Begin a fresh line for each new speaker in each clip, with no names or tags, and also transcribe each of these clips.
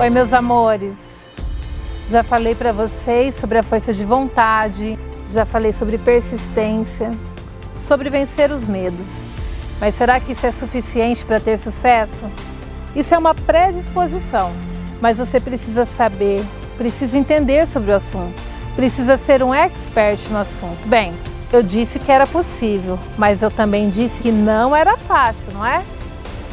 Oi, meus amores. Já falei para vocês sobre a força de vontade, já falei sobre persistência, sobre vencer os medos. Mas será que isso é suficiente para ter sucesso? Isso é uma predisposição, mas você precisa saber, precisa entender sobre o assunto, precisa ser um expert no assunto. Bem, eu disse que era possível, mas eu também disse que não era fácil, não é?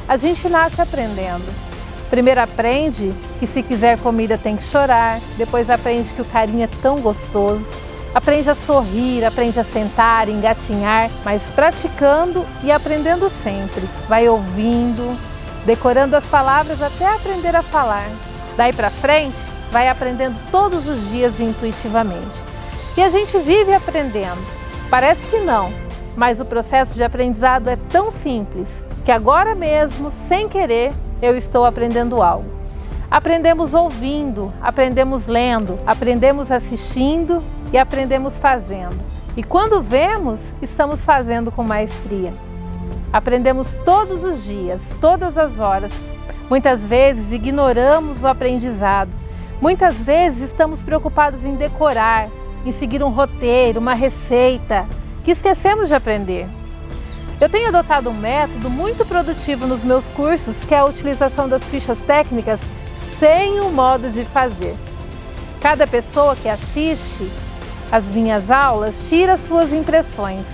A gente nasce aprendendo. Primeiro aprende que se quiser comida tem que chorar, depois aprende que o carinho é tão gostoso, aprende a sorrir, aprende a sentar, engatinhar, mas praticando e aprendendo sempre. Vai ouvindo, decorando as palavras até aprender a falar. Daí pra frente, vai aprendendo todos os dias intuitivamente. E a gente vive aprendendo. Parece que não, mas o processo de aprendizado é tão simples que agora mesmo, sem querer, eu estou aprendendo algo. Aprendemos ouvindo, aprendemos lendo, aprendemos assistindo e aprendemos fazendo. E quando vemos, estamos fazendo com maestria. Aprendemos todos os dias, todas as horas. Muitas vezes ignoramos o aprendizado. Muitas vezes estamos preocupados em decorar, em seguir um roteiro, uma receita, que esquecemos de aprender. Eu tenho adotado um método muito produtivo nos meus cursos, que é a utilização das fichas técnicas sem o modo de fazer. Cada pessoa que assiste às minhas aulas tira suas impressões,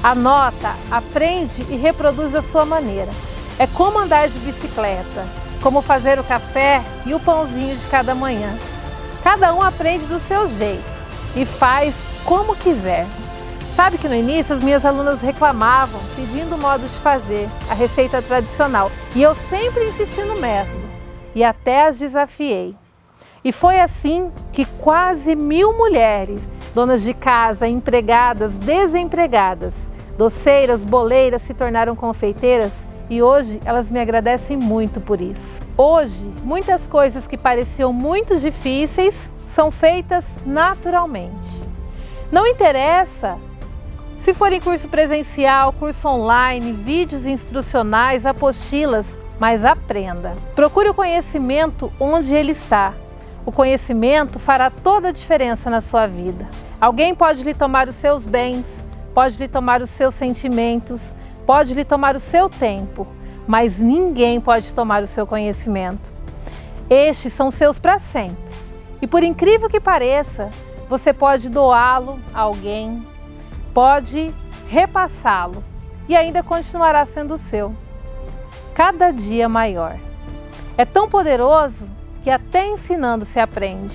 anota, aprende e reproduz da sua maneira. É como andar de bicicleta, como fazer o café e o pãozinho de cada manhã. Cada um aprende do seu jeito e faz como quiser. Sabe que no início as minhas alunas reclamavam, pedindo o modo de fazer, a receita tradicional. E eu sempre insisti no método e até as desafiei. E foi assim que quase 1000 mulheres, donas de casa, empregadas, desempregadas, doceiras, boleiras, se tornaram confeiteiras e hoje elas me agradecem muito por isso. Hoje, muitas coisas que pareciam muito difíceis são feitas naturalmente. Não interessa se for em curso presencial, curso online, vídeos instrucionais, apostilas, mas aprenda. Procure o conhecimento onde ele está. O conhecimento fará toda a diferença na sua vida. Alguém pode lhe tomar os seus bens, pode lhe tomar os seus sentimentos, pode lhe tomar o seu tempo, mas ninguém pode tomar o seu conhecimento. Estes são seus para sempre. E por incrível que pareça, você pode doá-lo a alguém, pode repassá-lo e ainda continuará sendo seu. Cada dia maior. É tão poderoso que até ensinando se aprende.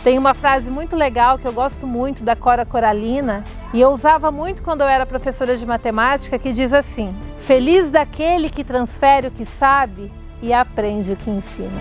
Tem uma frase muito legal que eu gosto muito da Cora Coralina e eu usava muito quando eu era professora de matemática, que diz assim: feliz daquele que transfere o que sabe e aprende o que ensina.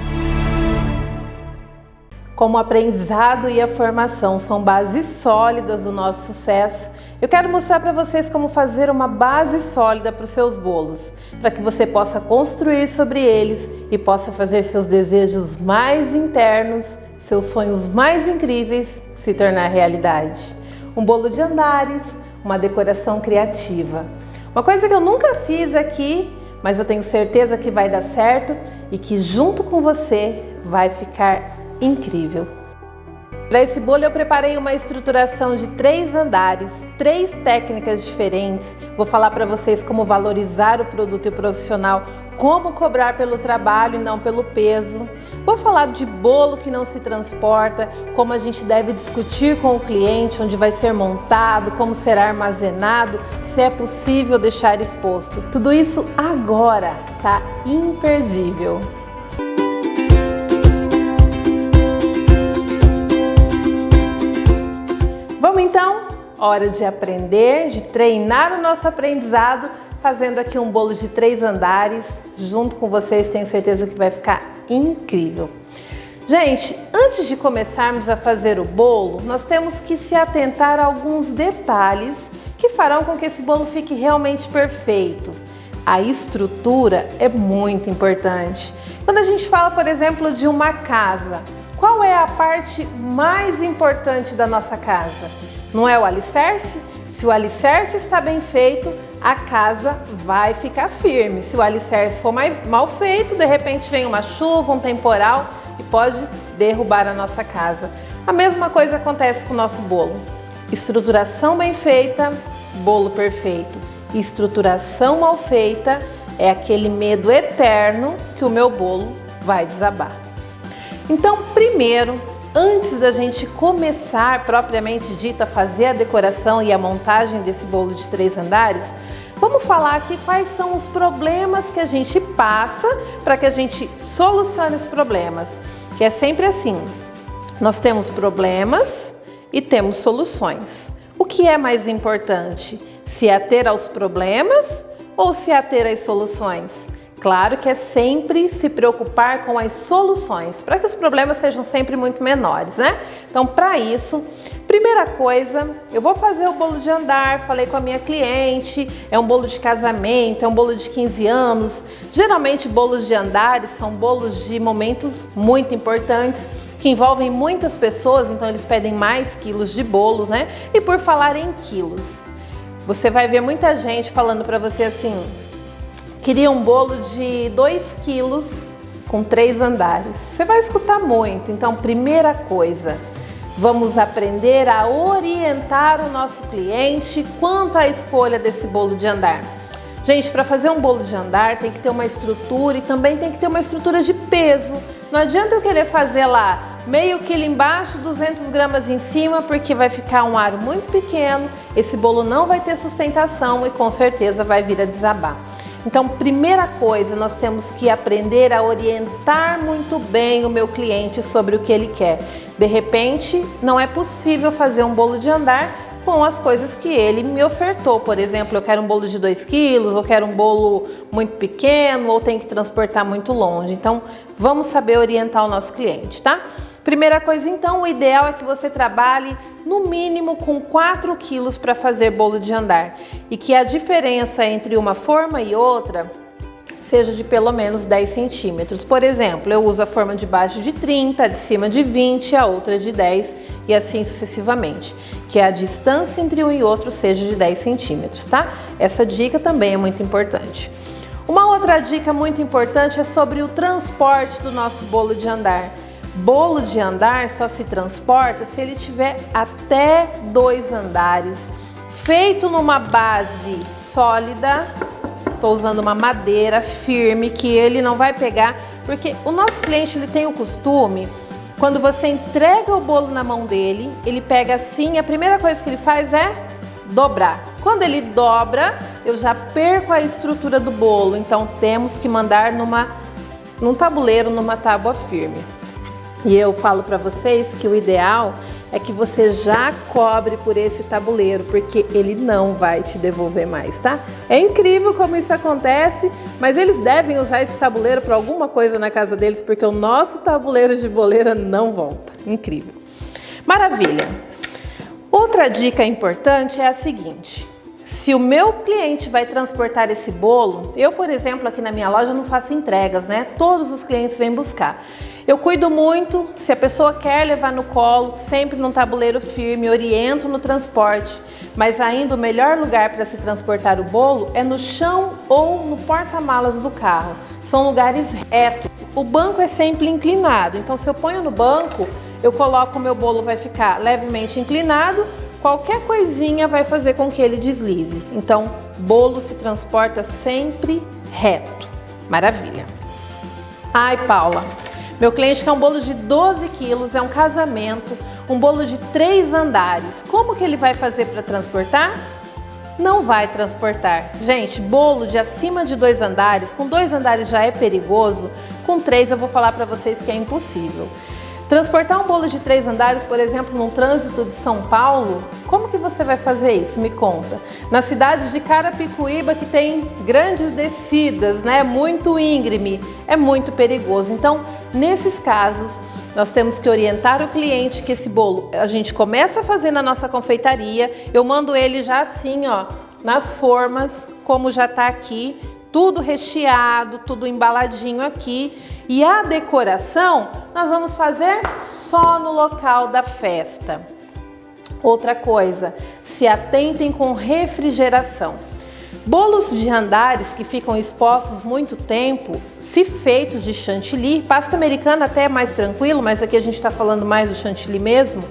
Como o aprendizado e a formação são bases sólidas do nosso sucesso, eu quero mostrar para vocês como fazer uma base sólida para os seus bolos, para que você possa construir sobre eles e possa fazer seus desejos mais internos, seus sonhos mais incríveis se tornar realidade. Um bolo de andares, uma decoração criativa. Uma coisa que eu nunca fiz aqui, mas eu tenho certeza que vai dar certo e que junto com você vai ficar incrível. Para esse bolo eu preparei uma estruturação de 3 andares, 3 técnicas diferentes. Vou falar para vocês como valorizar o produto e o profissional, como cobrar pelo trabalho e não pelo peso. Vou falar de bolo que não se transporta, como a gente deve discutir com o cliente, onde vai ser montado, como será armazenado, se é possível deixar exposto. Tudo isso agora tá imperdível. Vamos então? Hora de aprender, de treinar o nosso aprendizado, fazendo aqui um bolo de 3 andares. Junto com vocês, tenho certeza que vai ficar incrível. Gente, antes de começarmos a fazer o bolo, nós temos que se atentar a alguns detalhes que farão com que esse bolo fique realmente perfeito. A estrutura é muito importante. Quando a gente fala, por exemplo, de uma casa, qual é a parte mais importante da nossa casa? Não é o alicerce? Se o alicerce está bem feito, a casa vai ficar firme. Se o alicerce for mal feito, de repente vem uma chuva, um temporal, e pode derrubar a nossa casa. A mesma coisa acontece com o nosso bolo. Estruturação bem feita, bolo perfeito. Estruturação mal feita é aquele medo eterno que o meu bolo vai desabar. Então, primeiro, antes da gente começar propriamente dito a fazer a decoração e a montagem desse bolo de 3 andares, vamos falar aqui quais são os problemas que a gente passa para que a gente solucione os problemas, que é sempre assim. Nós temos problemas e temos soluções. O que é mais importante? Se ater aos problemas ou se ater às soluções? Claro que é sempre se preocupar com as soluções, para que os problemas sejam sempre muito menores, né? Então, para isso, primeira coisa, eu vou fazer o bolo de andar, falei com a minha cliente, é um bolo de casamento, é um bolo de 15 anos. Geralmente, bolos de andares são bolos de momentos muito importantes, que envolvem muitas pessoas, então eles pedem mais quilos de bolo, né? E por falar em quilos, você vai ver muita gente falando para você assim: queria um bolo de 2 quilos com 3 andares. Você vai escutar muito. Então, primeira coisa, vamos aprender a orientar o nosso cliente quanto à escolha desse bolo de andar. Gente, para fazer um bolo de andar tem que ter uma estrutura e também tem que ter uma estrutura de peso. Não adianta eu querer fazer lá meio quilo embaixo, 200 gramas em cima, porque vai ficar um aro muito pequeno, esse bolo não vai ter sustentação e com certeza vai vir a desabar. Então, primeira coisa, nós temos que aprender a orientar muito bem o meu cliente sobre o que ele quer. De repente, não é possível fazer um bolo de andar com as coisas que ele me ofertou. Por exemplo, eu quero um bolo de 2 quilos, ou quero um bolo muito pequeno, ou tem que transportar muito longe. Então, vamos saber orientar o nosso cliente, tá? Primeira coisa, então, o ideal é que você trabalhe no mínimo com 4 quilos para fazer bolo de andar e que a diferença entre uma forma e outra seja de pelo menos 10 centímetros. Por exemplo, eu uso a forma de baixo de 30, a de cima de 20, a outra de 10 e assim sucessivamente, que a distância entre um e outro seja de 10 centímetros, tá? Essa dica também é muito importante. Uma outra dica muito importante é sobre o transporte do nosso bolo de andar. Bolo de andar só se transporta se ele tiver até 2 andares, feito numa base sólida. Estou usando uma madeira firme que ele não vai pegar, porque o nosso cliente ele tem o costume, quando você entrega o bolo na mão dele, ele pega assim, a primeira coisa que ele faz é dobrar. Quando ele dobra, eu já perco a estrutura do bolo, então temos que mandar num tabuleiro, numa tábua firme. E eu falo para vocês que o ideal é que você já cobre por esse tabuleiro, porque ele não vai te devolver mais, tá? É incrível como isso acontece, mas eles devem usar esse tabuleiro para alguma coisa na casa deles, porque o nosso tabuleiro de boleira não volta. Incrível. Maravilha! Outra dica importante é a seguinte: se o meu cliente vai transportar esse bolo, eu, por exemplo, aqui na minha loja não faço entregas, né? Todos os clientes vêm buscar. Eu cuido muito, se a pessoa quer levar no colo, sempre num tabuleiro firme, oriento no transporte, mas ainda o melhor lugar para se transportar o bolo é no chão ou no porta-malas do carro. São lugares retos. O banco é sempre inclinado, então se eu ponho no banco, eu coloco o meu bolo, vai ficar levemente inclinado, qualquer coisinha vai fazer com que ele deslize. Então, bolo se transporta sempre reto. Maravilha! Ai, Paula, meu cliente quer um bolo de 12 quilos, é um casamento, um bolo de 3 andares. Como que ele vai fazer para transportar? Não vai transportar. Gente, bolo de acima de 2 andares, com 2 andares já é perigoso, com 3 eu vou falar para vocês que é impossível. Transportar um bolo de 3 andares, por exemplo, num trânsito de São Paulo, como que você vai fazer isso? Me conta. Nas cidades de Carapicuíba, que tem grandes descidas, né? Muito íngreme, é muito perigoso. Então, nesses casos, nós temos que orientar o cliente que esse bolo a gente começa a fazer na nossa confeitaria. Eu mando ele já assim, ó, nas formas, como já tá aqui, tudo recheado, tudo embaladinho aqui. E a decoração nós vamos fazer só no local da festa. Outra coisa, se atentem com refrigeração. Bolos de andares que ficam expostos muito tempo, se feitos de chantilly, pasta americana até é mais tranquilo, mas aqui a gente está falando mais do chantilly mesmo,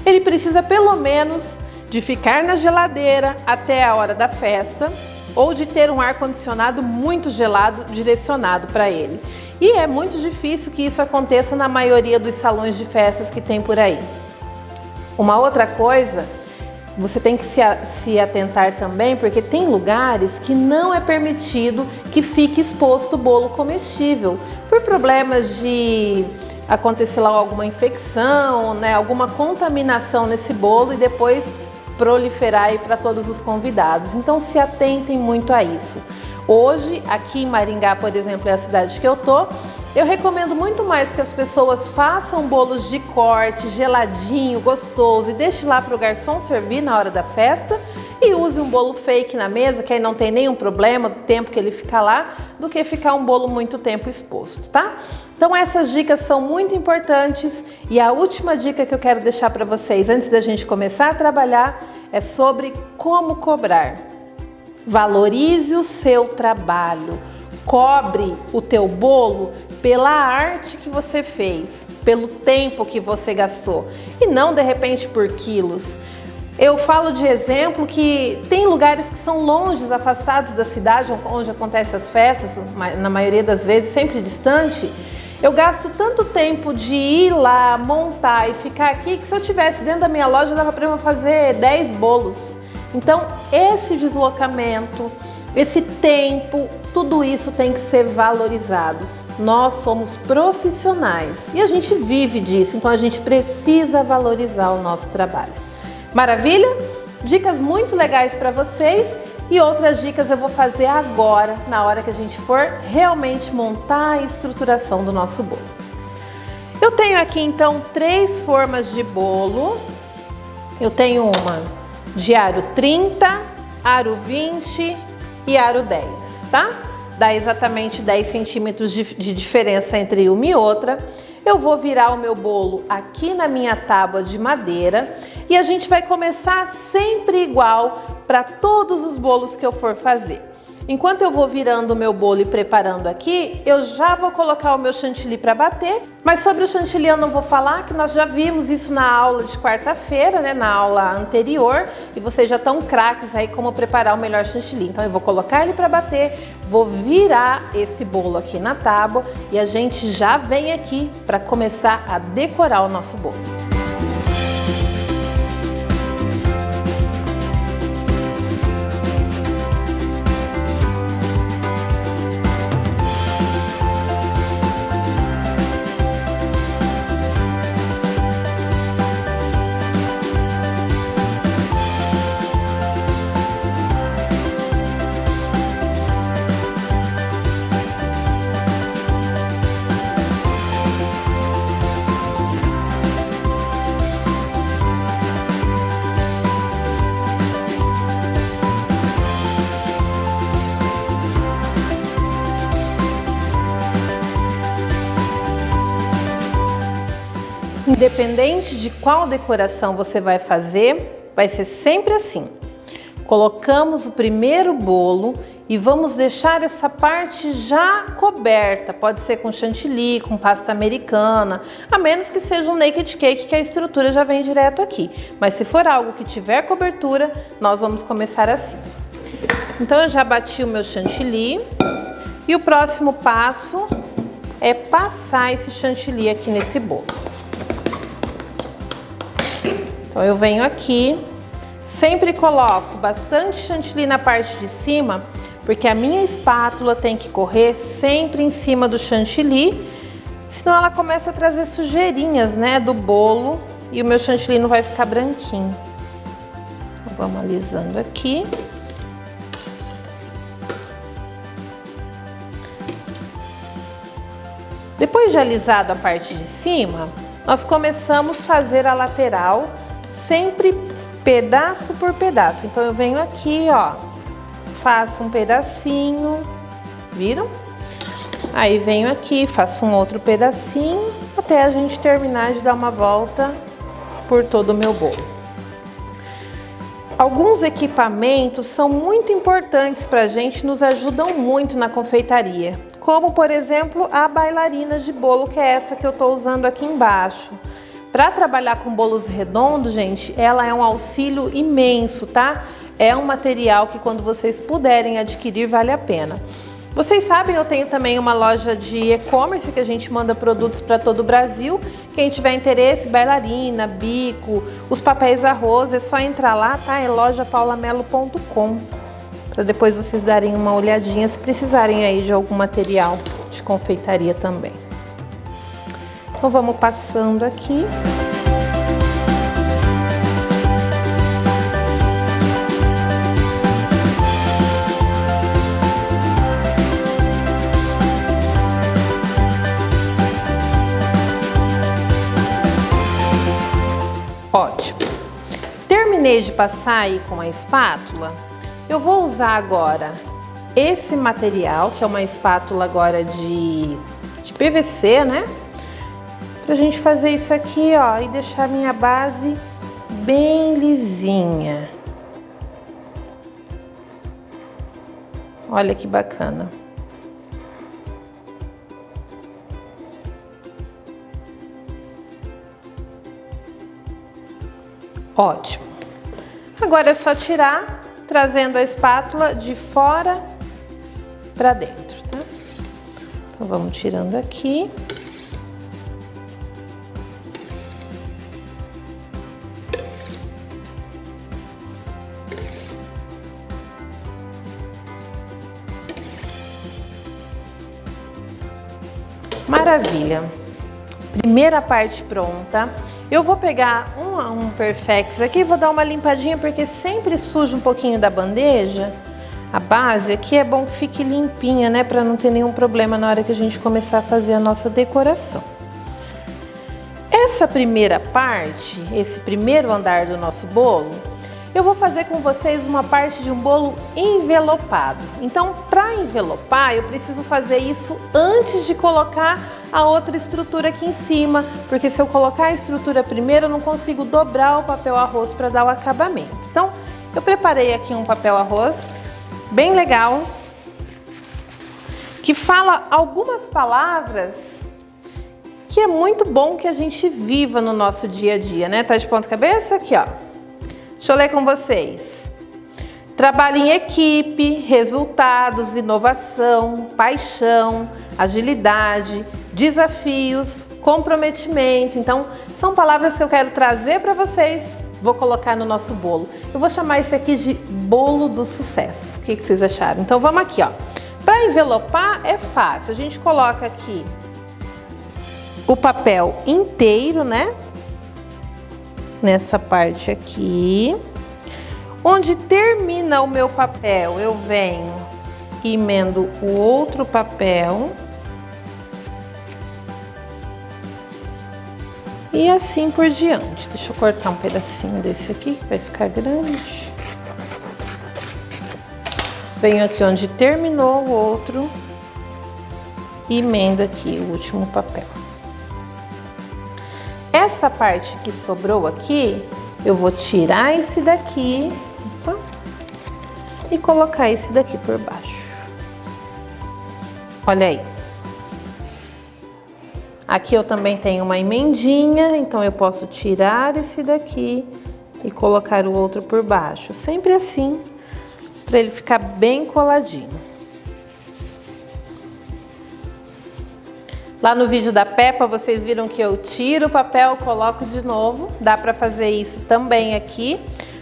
ele precisa pelo menos de ficar na geladeira até a hora da festa ou de ter um ar-condicionado muito gelado direcionado para ele. E é muito difícil que isso aconteça na maioria dos salões de festas que tem por aí. Uma outra coisa, você tem que se atentar também, porque tem lugares que não é permitido que fique exposto o bolo comestível, por problemas de acontecer lá alguma infecção, né, alguma contaminação nesse bolo e depois proliferar para todos os convidados. Então se atentem muito a isso. Hoje, aqui em Maringá, por exemplo, é a cidade que eu recomendo muito mais que as pessoas façam bolos de corte, geladinho, gostoso e deixe lá para o garçom servir na hora da festa e use um bolo fake na mesa, que aí não tem nenhum problema do tempo que ele fica lá, do que ficar um bolo muito tempo exposto, tá? Então essas dicas são muito importantes e a última dica que eu quero deixar para vocês antes da gente começar a trabalhar é sobre como cobrar. Valorize o seu trabalho, cobre o teu bolo pela arte que você fez, pelo tempo que você gastou e não de repente por quilos. Eu falo de exemplo que tem lugares que são longe, afastados da cidade onde acontecem as festas, na maioria das vezes sempre distante. Eu gasto tanto tempo de ir lá, montar e ficar aqui, que se eu tivesse dentro da minha loja dava para eu fazer 10 bolos. Então esse deslocamento, esse tempo, tudo isso tem que ser valorizado. Nós somos profissionais e a gente vive disso, então a gente precisa valorizar o nosso trabalho. Maravilha? Dicas muito legais para vocês e outras dicas eu vou fazer agora, na hora que a gente for realmente montar a estruturação do nosso bolo. Eu tenho aqui então 3 formas de bolo. Eu tenho uma de aro 30, aro 20 e aro 10, tá? Dá exatamente 10 centímetros de diferença entre uma e outra. Eu vou virar o meu bolo aqui na minha tábua de madeira e a gente vai começar sempre igual para todos os bolos que eu for fazer. Enquanto eu vou virando o meu bolo e preparando aqui, eu já vou colocar o meu chantilly para bater. Mas sobre o chantilly eu não vou falar, que nós já vimos isso na aula de quarta-feira, né, na aula anterior, e vocês já estão craques aí como preparar o melhor chantilly. Então eu vou colocar ele para bater, vou virar esse bolo aqui na tábua e a gente já vem aqui para começar a decorar o nosso bolo. Independente de qual decoração você vai fazer, vai ser sempre assim. Colocamos o primeiro bolo e vamos deixar essa parte já coberta. Pode ser com chantilly, com pasta americana, a menos que seja um naked cake, que a estrutura já vem direto aqui. Mas se for algo que tiver cobertura, nós vamos começar assim. Então eu já bati o meu chantilly e o próximo passo é passar esse chantilly aqui nesse bolo. Então eu venho aqui, sempre coloco bastante chantilly na parte de cima, porque a minha espátula tem que correr sempre em cima do chantilly, senão ela começa a trazer sujeirinhas, né, do bolo e o meu chantilly não vai ficar branquinho. Então, vamos alisando aqui. Depois de alisado a parte de cima, nós começamos a fazer a lateral, sempre pedaço por pedaço. Então eu venho aqui, ó, faço um pedacinho, viram? Aí venho aqui, faço um outro pedacinho, até a gente terminar de dar uma volta por todo o meu bolo. Alguns equipamentos são muito importantes para a gente, nos ajudam muito na confeitaria. Como, por exemplo, a bailarina de bolo, que é essa que eu estou usando aqui embaixo. Para trabalhar com bolos redondos, gente, ela é um auxílio imenso, tá? É um material que quando vocês puderem adquirir, vale a pena. Vocês sabem, eu tenho também uma loja de e-commerce que a gente manda produtos para todo o Brasil. Quem tiver interesse, bailarina, bico, os papéis arroz, é só entrar lá, tá? É lojapaulamelo.com, para depois vocês darem uma olhadinha se precisarem aí de algum material de confeitaria também. Então vamos passando aqui. Ótimo. Terminei de passar aí com a espátula. Eu vou usar agora esse material, que é uma espátula agora de PVC, né? Pra gente fazer isso aqui, ó, e deixar a minha base bem lisinha. Olha que bacana. Ótimo. Agora é só tirar, trazendo a espátula de fora para dentro, tá? Então vamos tirando aqui. Maravilha. Primeira parte pronta. Eu vou pegar um Perfex aqui e vou dar uma limpadinha, porque sempre suja um pouquinho da bandeja. A base aqui é bom que fique limpinha, né? Para não ter nenhum problema na hora que a gente começar a fazer a nossa decoração. Essa primeira parte, esse primeiro andar do nosso bolo, eu vou fazer com vocês uma parte de um bolo envelopado. Então, para envelopar, eu preciso fazer isso antes de colocar a outra estrutura aqui em cima, porque se eu colocar a estrutura primeiro, eu não consigo dobrar o papel arroz para dar o acabamento. Então, eu preparei aqui um papel arroz bem legal, que fala algumas palavras que é muito bom que a gente viva no nosso dia a dia, né? Tá de ponta cabeça? Aqui, ó. Deixa eu ler com vocês. Trabalho em equipe, resultados, inovação, paixão, agilidade, desafios, comprometimento. Então, são palavras que eu quero trazer para vocês. Vou colocar no nosso bolo. Eu vou chamar isso aqui de bolo do sucesso. O que vocês acharam? Então, vamos aqui, ó. Para envelopar é fácil. A gente coloca aqui o papel inteiro, né? Nessa parte aqui. Onde termina o meu papel, eu venho e emendo o outro papel. E assim por diante. Deixa eu cortar um pedacinho desse aqui, que vai ficar grande. Venho aqui onde terminou o outro e emendo aqui o último papel. Essa parte que sobrou aqui, eu vou tirar esse daqui, opa, e colocar esse daqui por baixo. Olha aí. Aqui eu também tenho uma emendinha, então eu posso tirar esse daqui e colocar o outro por baixo. Sempre assim, para ele ficar bem coladinho. Lá no vídeo da Peppa, vocês viram que eu tiro o papel, coloco de novo. Dá para fazer isso também aqui.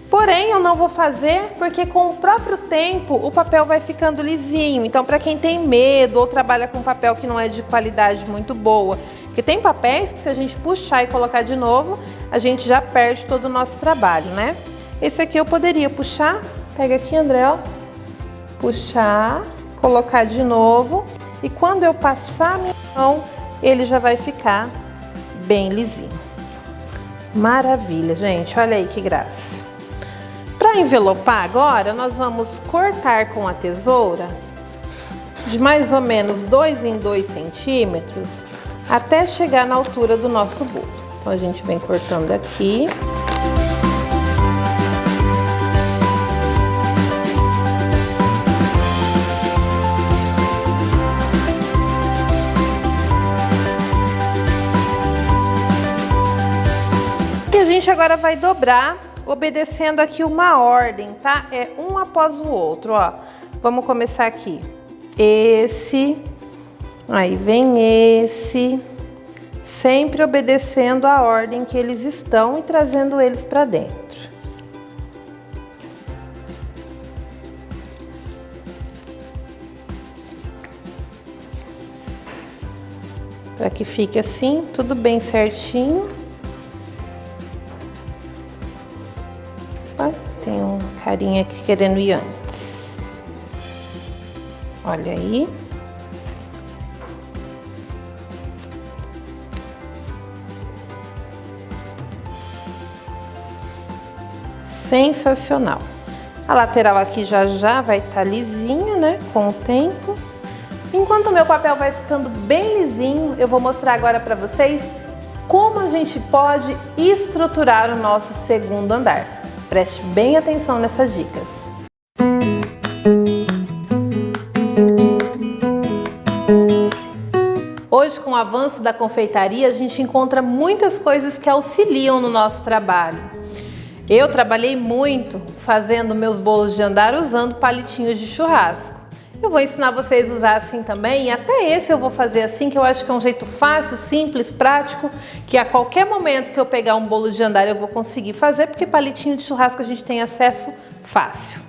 Porém, eu não vou fazer porque com o próprio tempo o papel vai ficando lisinho. Então, para quem tem medo ou trabalha com papel que não é de qualidade muito boa, porque tem papéis que se a gente puxar e colocar de novo, a gente já perde todo o nosso trabalho, né? Esse aqui eu poderia puxar, pega aqui, André, ó. Puxar, colocar de novo. E quando eu passar a minha mão, ele já vai ficar bem lisinho. Maravilha, gente. Olha aí que graça. Para envelopar agora, nós vamos cortar com a tesoura de mais ou menos 2 em 2 centímetros até chegar na altura do nosso bolo. Então, a gente vem cortando aqui. gente agora vai dobrar, obedecendo aqui uma ordem, tá? É um após o outro, ó. Vamos começar aqui. Esse, aí vem esse, sempre obedecendo a ordem que eles estão e trazendo eles para dentro. Para que fique assim, tudo bem certinho. Tem um carinha aqui querendo ir antes. Olha aí. Sensacional. A lateral aqui já vai estar lisinha, né? Com o tempo. Enquanto o meu papel vai ficando bem lisinho, eu vou mostrar agora para vocês como a gente pode estruturar o nosso segundo andar. Preste bem atenção nessas dicas. Hoje, com o avanço da confeitaria, a gente encontra muitas coisas que auxiliam no nosso trabalho. Eu trabalhei muito fazendo meus bolos de andar usando palitinhos de churrasco. Eu vou ensinar vocês a usar assim também, e até esse eu vou fazer assim, que eu acho que é um jeito fácil, simples, prático, que a qualquer momento que eu pegar um bolo de andar eu vou conseguir fazer, porque palitinho de churrasco a gente tem acesso fácil.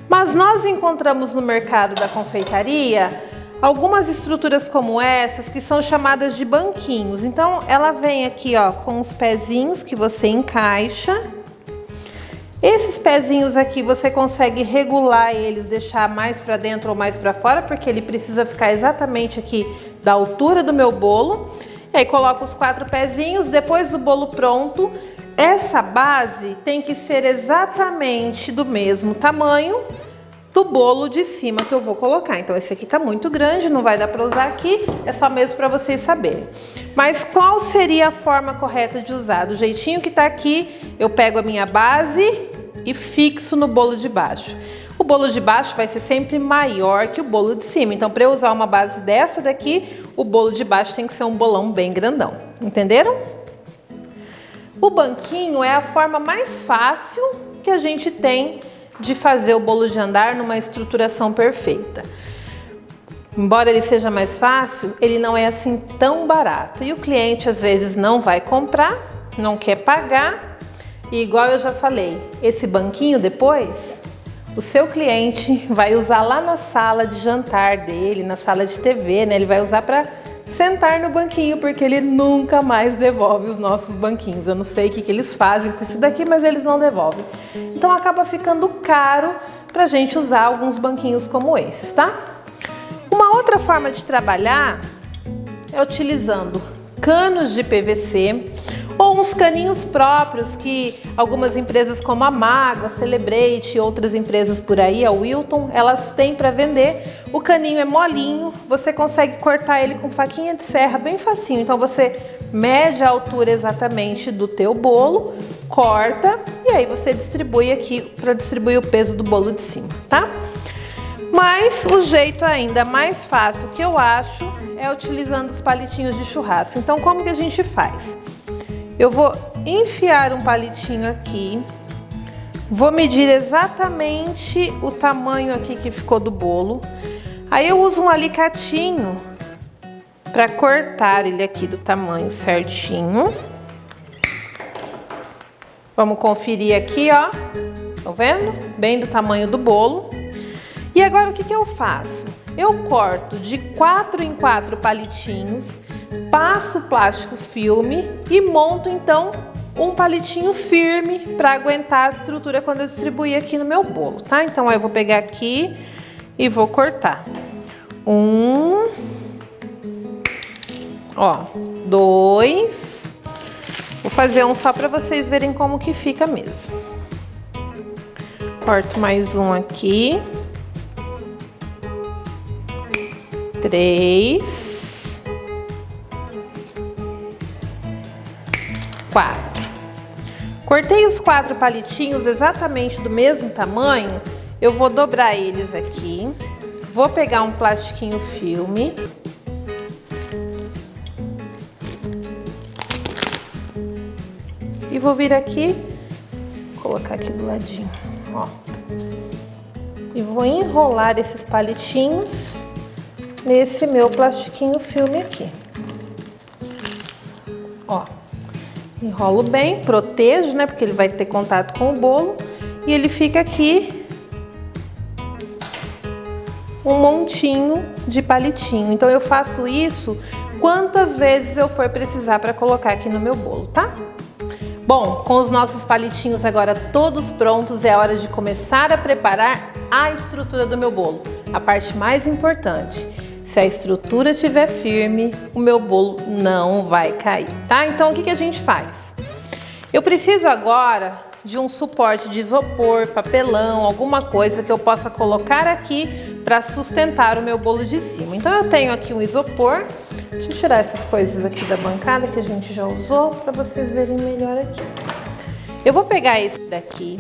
Mas nós encontramos no mercado da confeitaria algumas estruturas como essas, que são chamadas de banquinhos. Então ela vem aqui, ó, com os pezinhos que você encaixa. Esses pezinhos aqui você consegue regular eles, deixar mais para dentro ou mais para fora, porque ele precisa ficar exatamente aqui da altura do meu bolo. E aí coloco os 4 pezinhos, depois do bolo pronto, essa base tem que ser exatamente do mesmo tamanho do bolo de cima que eu vou colocar. Então esse aqui tá muito grande, não vai dar para usar aqui, é só mesmo para vocês saberem. Mas qual seria a forma correta de usar? Do jeitinho que tá aqui, eu pego a minha base e fixo no bolo de baixo. O bolo de baixo vai ser sempre maior que o bolo de cima. Então, para eu usar uma base dessa daqui, o bolo de baixo tem que ser um bolão bem grandão. Entenderam? O banquinho é a forma mais fácil que a gente tem de fazer o bolo de andar numa estruturação perfeita. Embora ele seja mais fácil, ele não é assim tão barato. E o cliente às vezes não vai comprar, não quer pagar. E igual eu já falei, esse banquinho depois, o seu cliente vai usar lá na sala de jantar dele, na sala de TV, né? Ele vai usar para sentar no banquinho, porque ele nunca mais devolve os nossos banquinhos. Eu não sei o que eles fazem com isso daqui, mas eles não devolvem. Então acaba ficando caro pra gente usar alguns banquinhos como esses, tá? Uma outra forma de trabalhar é utilizando canos de PVC ou uns caninhos próprios que algumas empresas como a Mágoa, a Celebrate e outras empresas por aí, a Wilton, elas têm para vender. O caninho é molinho, você consegue cortar ele com faquinha de serra bem facinho. Então você mede a altura exatamente do teu bolo, corta e aí você distribui aqui para distribuir o peso do bolo de cima, tá? Mas o jeito ainda mais fácil que eu acho é utilizando os palitinhos de churrasco. Então como que a gente faz? Eu vou enfiar um palitinho aqui, vou medir exatamente o tamanho aqui que ficou do bolo. Aí eu uso um alicatinho para cortar ele aqui do tamanho certinho. Vamos conferir aqui, ó. Tá vendo? Bem do tamanho do bolo. E agora o que eu faço? Eu corto de 4 em 4 palitinhos, passo plástico filme e monto então um palitinho firme para aguentar a estrutura quando eu distribuir aqui no meu bolo, tá? Então aí eu vou pegar aqui e vou cortar. 1, ó, 2, vou fazer um só para vocês verem como que fica mesmo. Corto mais um aqui. 3, 4. Cortei os 4 palitinhos exatamente do mesmo tamanho. Eu vou dobrar eles aqui. Vou pegar um plastiquinho filme. E
E vou vir aqui, colocar aqui do ladinho, ó. E vou enrolar esses palitinhos nesse meu plastiquinho filme aqui. Ó, enrolo bem, protejo, né? Porque ele vai ter contato com o bolo. E ele fica aqui um montinho de palitinho. Então eu faço isso quantas vezes eu for precisar para colocar aqui no meu bolo, tá? Bom, com os nossos palitinhos agora todos prontos, é hora de começar a preparar a estrutura do meu bolo. A parte mais importante. Se a estrutura estiver firme, o meu bolo não vai cair, tá? Então o que a gente faz? Eu preciso agora de um suporte de isopor, papelão, alguma coisa que eu possa colocar aqui para sustentar o meu bolo de cima. Então eu tenho aqui um isopor. Deixa eu tirar essas coisas aqui da bancada que a gente já usou para vocês verem melhor aqui. Eu vou pegar esse daqui,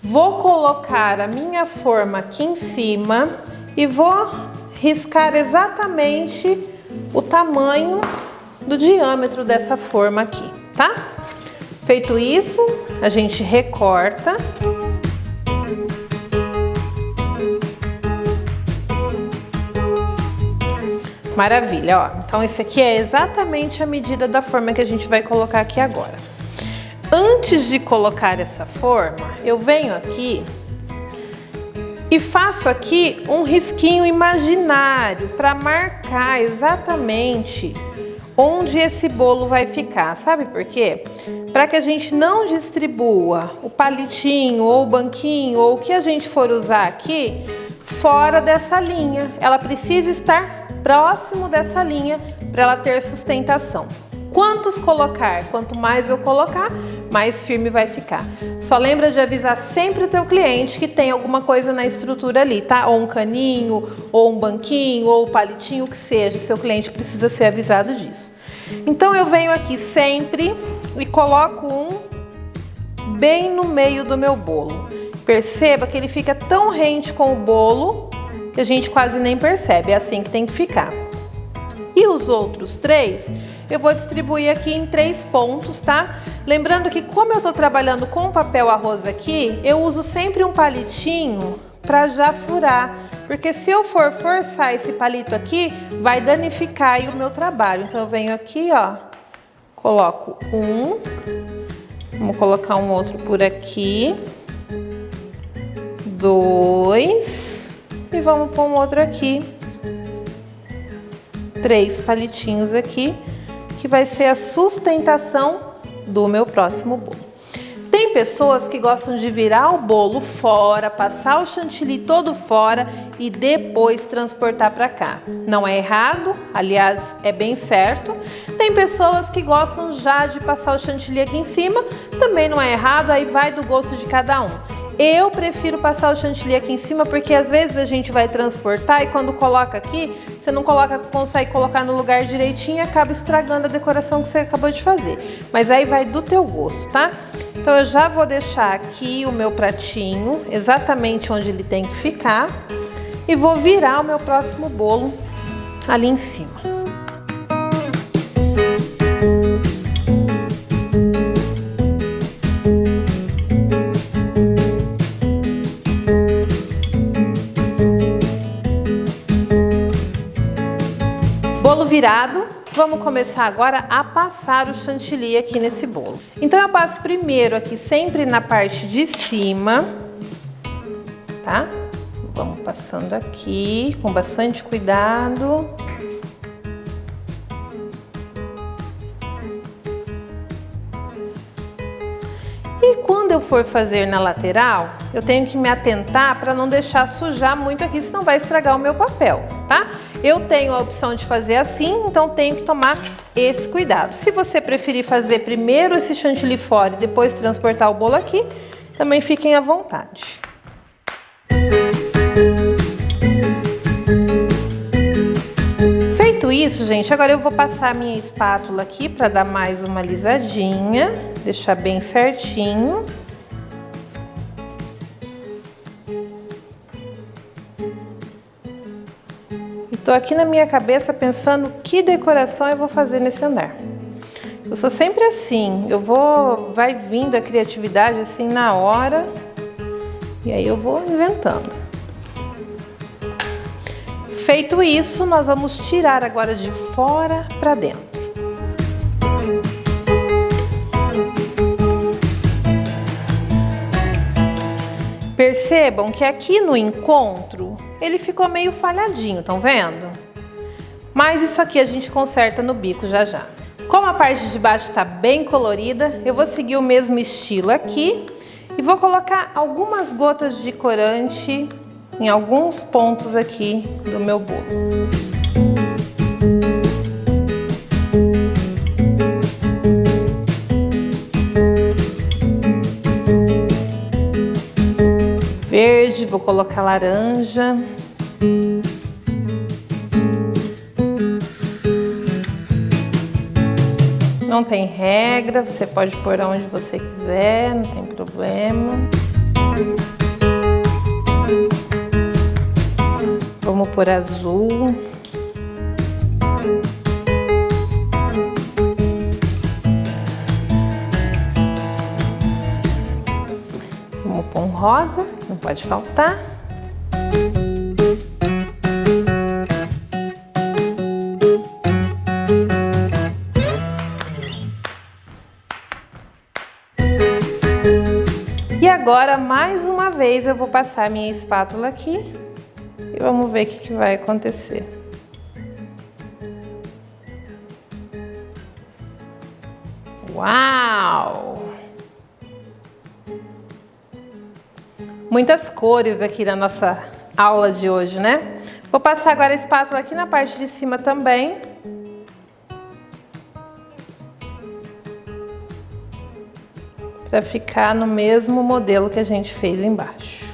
vou colocar a minha forma aqui em cima e vou riscar exatamente o tamanho do diâmetro dessa forma aqui, tá? Feito isso, a gente recorta. Maravilha, ó. Então esse aqui é exatamente a medida da forma que a gente vai colocar aqui agora. Antes de colocar essa forma, eu venho aqui e faço aqui um risquinho imaginário para marcar exatamente onde esse bolo vai ficar. Sabe por quê? Para que a gente não distribua o palitinho ou o banquinho ou o que a gente for usar aqui fora dessa linha. Ela precisa estar próximo dessa linha para ela ter sustentação. Quantos colocar? Quanto mais eu colocar, mais firme vai ficar. Só lembra de avisar sempre o teu cliente que tem alguma coisa na estrutura ali, tá? Ou um caninho, ou um banquinho, ou um palitinho, o que seja. Seu cliente precisa ser avisado disso. Então eu venho aqui sempre e coloco um bem no meio do meu bolo. Perceba que ele fica tão rente com o bolo que a gente quase nem percebe. É assim que tem que ficar. E os outros 3, eu vou distribuir aqui em 3 pontos, tá? Lembrando que como eu tô trabalhando com papel arroz aqui, eu uso sempre um palitinho para já furar. Porque se eu for forçar esse palito aqui, vai danificar aí o meu trabalho. Então eu venho aqui, ó, coloco um, vamos colocar um outro por aqui, 2 e vamos pôr um outro aqui. 3 palitinhos aqui, que vai ser a sustentação do meu próximo bolo. Tem pessoas que gostam de virar o bolo fora, passar o chantilly todo fora e depois transportar para cá. Não é errado, aliás, é bem certo. Tem pessoas que gostam já de passar o chantilly aqui em cima, também não é errado, aí vai do gosto de cada um. Eu prefiro passar o chantilly aqui em cima porque às vezes a gente vai transportar e quando coloca aqui, você não consegue colocar no lugar direitinho e acaba estragando a decoração que você acabou de fazer. Mas aí vai do teu gosto, tá? Então eu já vou deixar aqui o meu pratinho exatamente onde ele tem que ficar e vou virar o meu próximo bolo ali em cima. Bolo virado, vamos começar agora a passar o chantilly aqui nesse bolo. Então eu passo primeiro aqui sempre na parte de cima, tá? Vamos passando aqui com bastante cuidado. E quando eu for fazer na lateral, eu tenho que me atentar para não deixar sujar muito aqui, senão vai estragar o meu papel, tá? Eu tenho a opção de fazer assim, então tenho que tomar esse cuidado. Se você preferir fazer primeiro esse chantilly fora e depois transportar o bolo aqui, também fiquem à vontade. Feito isso, gente, agora eu vou passar a minha espátula aqui para dar mais uma alisadinha, deixar bem certinho. Tô aqui na minha cabeça pensando que decoração eu vou fazer nesse andar. Eu sou sempre assim, vai vindo a criatividade assim na hora, e aí eu vou inventando. Feito isso, nós vamos tirar agora de fora para dentro. Percebam que aqui no encontro, ele ficou meio falhadinho, estão vendo? Mas isso aqui a gente conserta no bico já já. Como a parte de baixo está bem colorida, eu vou seguir o mesmo estilo aqui e vou colocar algumas gotas de corante em alguns pontos aqui do meu bolo. Verde, vou colocar laranja. Não tem regra, você pode pôr onde você quiser, não tem problema. Vamos pôr azul. Vamos pôr um rosa, não pode faltar. E agora, mais uma vez, eu vou passar minha espátula aqui e vamos ver o que vai acontecer. Uau! Muitas cores aqui na nossa aula de hoje, né? Vou passar agora a espátula aqui na parte de cima também. Para ficar no mesmo modelo que a gente fez embaixo.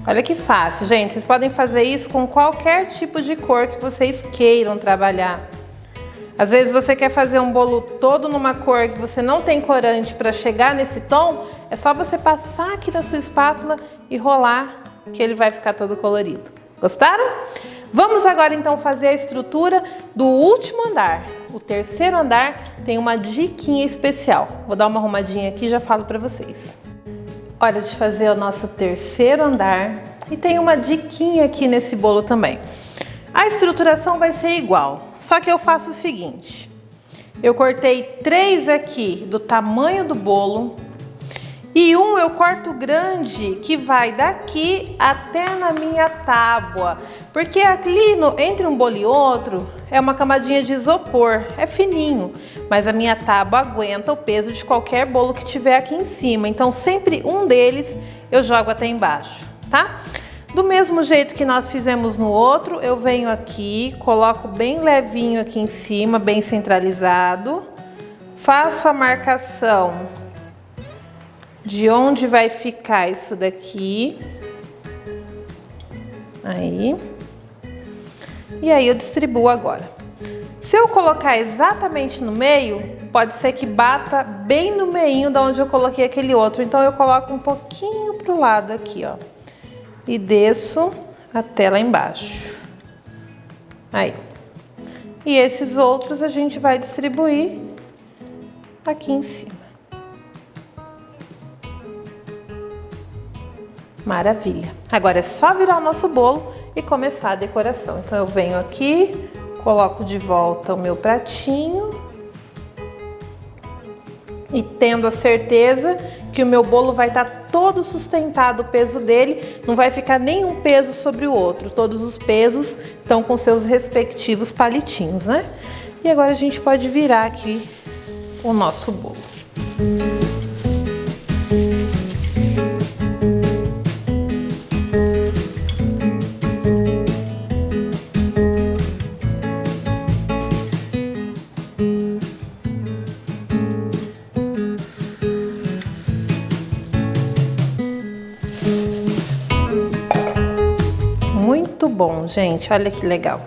Olha que fácil, gente. Vocês podem fazer isso com qualquer tipo de cor que vocês queiram trabalhar. Às vezes você quer fazer um bolo todo numa cor que você não tem corante para chegar nesse tom, é só você passar aqui na sua espátula e rolar que ele vai ficar todo colorido. Gostaram? Vamos agora então fazer a estrutura do último andar. O terceiro andar tem uma diquinha especial. Vou dar uma arrumadinha aqui e já falo para vocês. Hora de fazer o nosso terceiro andar. E tem uma diquinha aqui nesse bolo também. A estruturação vai ser igual, só que eu faço o seguinte. Eu cortei 3 aqui do tamanho do bolo. E um eu corto grande, que vai daqui até na minha tábua. Porque ali entre um bolo e outro é uma camadinha de isopor, é fininho. Mas a minha tábua aguenta o peso de qualquer bolo que tiver aqui em cima. Então sempre um deles eu jogo até embaixo, tá? Do mesmo jeito que nós fizemos no outro, eu venho aqui, coloco bem levinho aqui em cima, bem centralizado. Faço a marcação de onde vai ficar isso daqui. Aí. E aí eu distribuo agora. Se eu colocar exatamente no meio, pode ser que bata bem no meinho de onde eu coloquei aquele outro. Então eu coloco um pouquinho pro lado aqui, ó. E desço até lá embaixo. Aí. E esses outros a gente vai distribuir aqui em cima. Maravilha! Agora é só virar o nosso bolo e começar a decoração. Então eu venho aqui, coloco de volta o meu pratinho e tendo a certeza que o meu bolo vai estar todo sustentado, o peso dele, não vai ficar nenhum peso sobre o outro. Todos os pesos estão com seus respectivos palitinhos, né? E agora a gente pode virar aqui o nosso bolo. Muito bom, gente, olha que legal.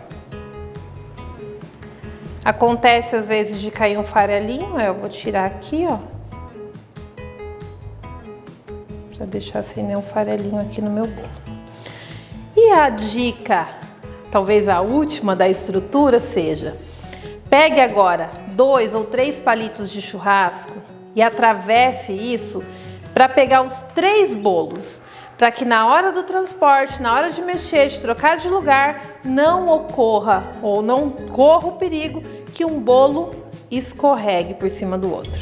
Acontece às vezes de cair um farelinho, eu vou tirar aqui, ó. Pra deixar sem nenhum farelinho aqui no meu bolo. E a dica, talvez a última da estrutura, seja: pegue agora 2 ou 3 palitos de churrasco e atravesse isso para pegar os 3 bolos, para que na hora do transporte, na hora de mexer, de trocar de lugar, não ocorra ou não corra o perigo que um bolo escorregue por cima do outro.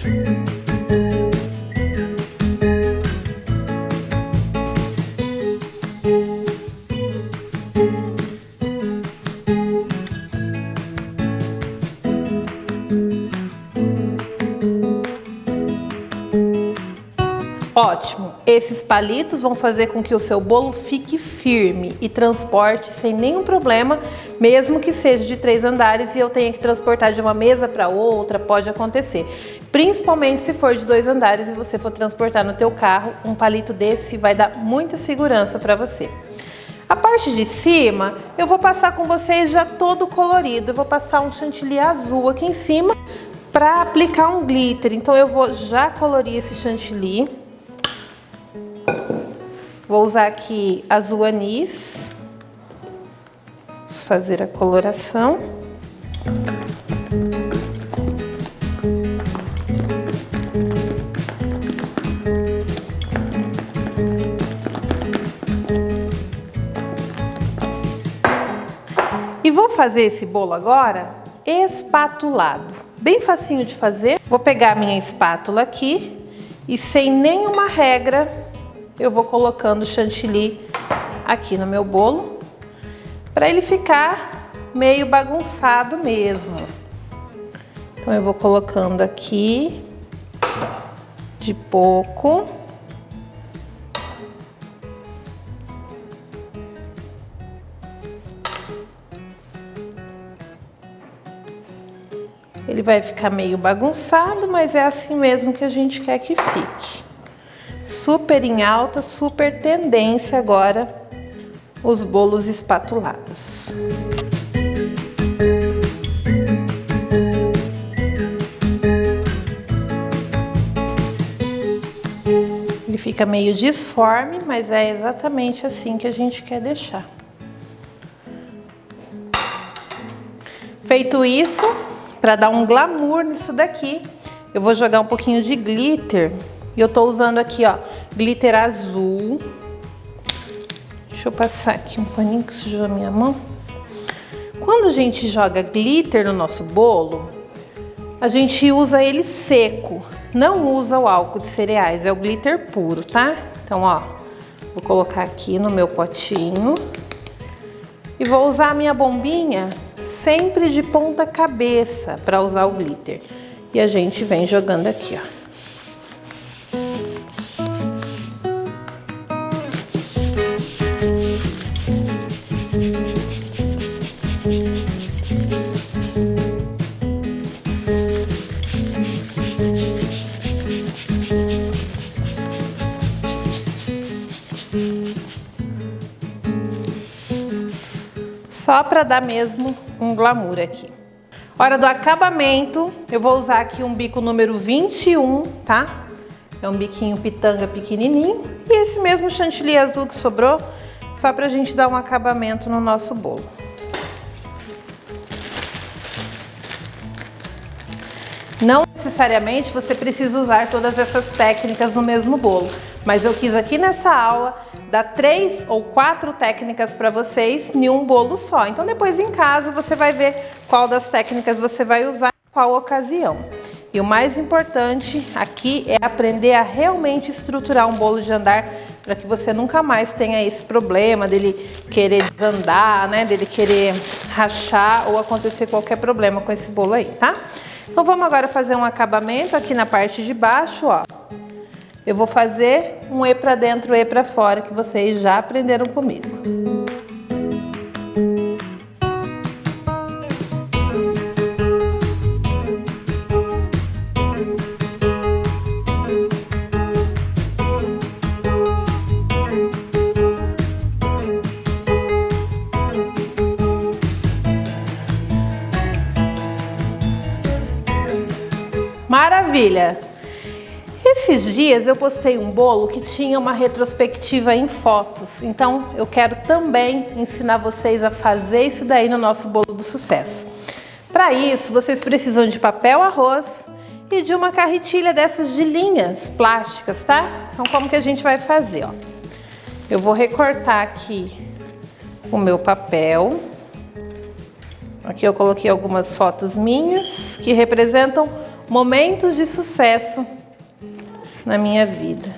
Ótimo! Esses palitos vão fazer com que o seu bolo fique firme e transporte sem nenhum problema, mesmo que seja de 3 andares e eu tenha que transportar de uma mesa para outra, pode acontecer. Principalmente se for de 2 andares e você for transportar no teu carro, um palito desse vai dar muita segurança para você. A parte de cima, eu vou passar com vocês já todo colorido. Eu vou passar um chantilly azul aqui em cima para aplicar um glitter. Então eu vou já colorir esse chantilly. Vou usar aqui azul anis, vou fazer a coloração. E vou fazer esse bolo agora espatulado, bem facinho de fazer. Vou pegar a minha espátula aqui e sem nenhuma regra eu vou colocando chantilly aqui no meu bolo, para ele ficar meio bagunçado mesmo. Então eu vou colocando aqui de pouco. Ele vai ficar meio bagunçado, mas é assim mesmo que a gente quer que fique. Super em alta, super tendência agora os bolos espatulados. Ele fica meio disforme, mas é exatamente assim que a gente quer deixar. Feito isso, para dar um glamour nisso daqui, eu vou jogar um pouquinho de glitter. E eu tô usando aqui, ó, glitter azul. Deixa eu passar aqui um paninho que sujou a minha mão. Quando a gente joga glitter no nosso bolo, a gente usa ele seco. Não usa o álcool de cereais, é o glitter puro, tá? Então, ó, vou colocar aqui no meu potinho. E vou usar a minha bombinha sempre de ponta cabeça para usar o glitter. E a gente vem jogando aqui, ó. Só para dar mesmo um glamour aqui. Hora do acabamento, eu vou usar aqui um bico número 21, tá? É um biquinho pitanga pequenininho. E esse mesmo chantilly azul que sobrou, só pra gente dar um acabamento no nosso bolo. Não necessariamente você precisa usar todas essas técnicas no mesmo bolo, mas eu quis aqui nessa aula dar 3 ou 4 técnicas para vocês em um bolo só. Então depois em casa você vai ver qual das técnicas você vai usar em qual ocasião. E o mais importante aqui é aprender a realmente estruturar um bolo de andar para que você nunca mais tenha esse problema dele querer desandar, né? Dele querer rachar ou acontecer qualquer problema com esse bolo aí, tá? Então vamos agora fazer um acabamento aqui na parte de baixo, ó. Eu vou fazer um E para dentro, E para fora, que vocês já aprenderam comigo. Maravilha! Esses dias eu postei um bolo que tinha uma retrospectiva em fotos, então eu quero também ensinar vocês a fazer isso daí no nosso bolo do sucesso. Para isso, vocês precisam de papel arroz e de uma carretilha dessas de linhas plásticas, tá? Então como que a gente vai fazer, ó? Eu vou recortar aqui o meu papel. Aqui eu coloquei algumas fotos minhas que representam momentos de sucesso na minha vida.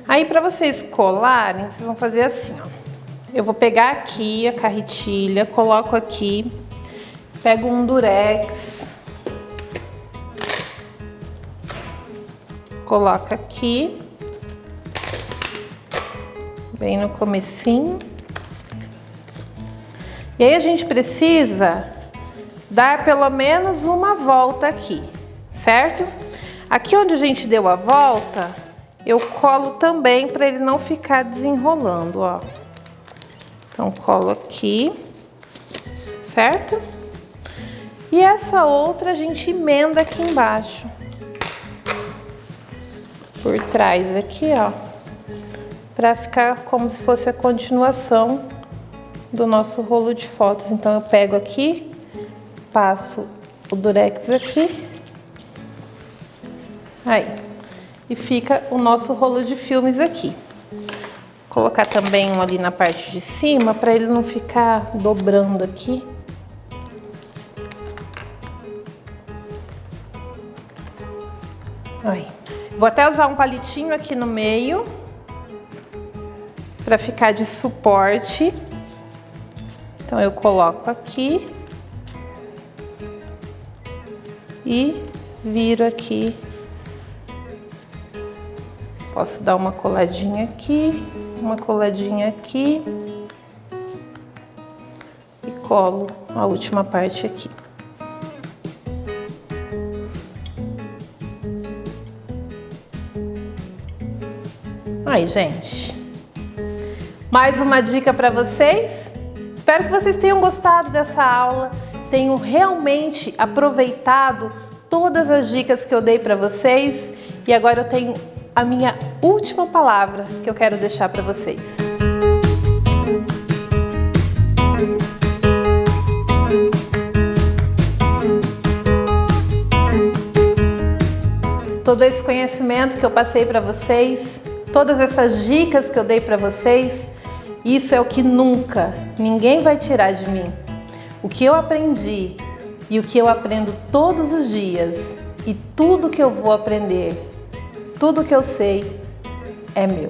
Aí para vocês colarem, vocês vão fazer assim, ó. Eu vou pegar aqui a carretilha, coloco aqui, pego um durex, coloco aqui, bem no comecinho. E aí a gente precisa dar pelo menos uma volta aqui, certo? Aqui onde a gente deu a volta, eu colo também para ele não ficar desenrolando, ó. Então colo aqui, certo? E essa outra a gente emenda aqui embaixo. Por trás aqui, ó. Para ficar como se fosse a continuação do nosso rolo de fotos. Então eu pego aqui, passo o durex aqui, aí, e fica o nosso rolo de filmes aqui. Vou colocar também um ali na parte de cima para ele não ficar dobrando aqui. Aí. Vou até usar um palitinho aqui no meio para ficar de suporte. Então eu coloco aqui e viro aqui. Posso dar uma coladinha aqui, uma coladinha aqui e colo a última parte aqui. Aí, gente, mais uma dica para vocês. Espero que vocês tenham gostado dessa aula, tenham realmente aproveitado todas as dicas que eu dei para vocês. E agora eu tenho a minha última palavra que eu quero deixar para vocês. Todo esse conhecimento que eu passei para vocês, todas essas dicas que eu dei para vocês, isso é o que nunca ninguém vai tirar de mim. O que eu aprendi e o que eu aprendo todos os dias e tudo que eu vou aprender, tudo que eu sei é meu.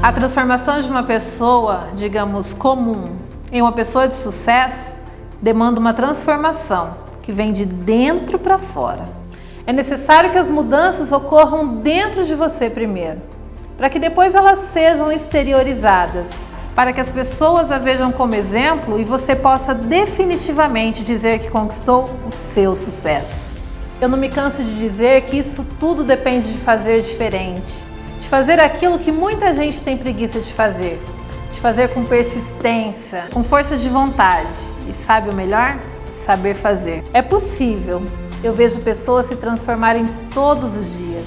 A transformação de uma pessoa, digamos, comum em uma pessoa de sucesso demanda uma transformação que vem de dentro para fora. É necessário que as mudanças ocorram dentro de você primeiro, para que depois elas sejam exteriorizadas, para que as pessoas a vejam como exemplo e você possa definitivamente dizer que conquistou o seu sucesso. Eu não me canso de dizer que isso tudo depende de fazer diferente, de fazer aquilo que muita gente tem preguiça de fazer com persistência, com força de vontade e, sabe o melhor? Saber fazer. É possível. Eu vejo pessoas se transformarem todos os dias.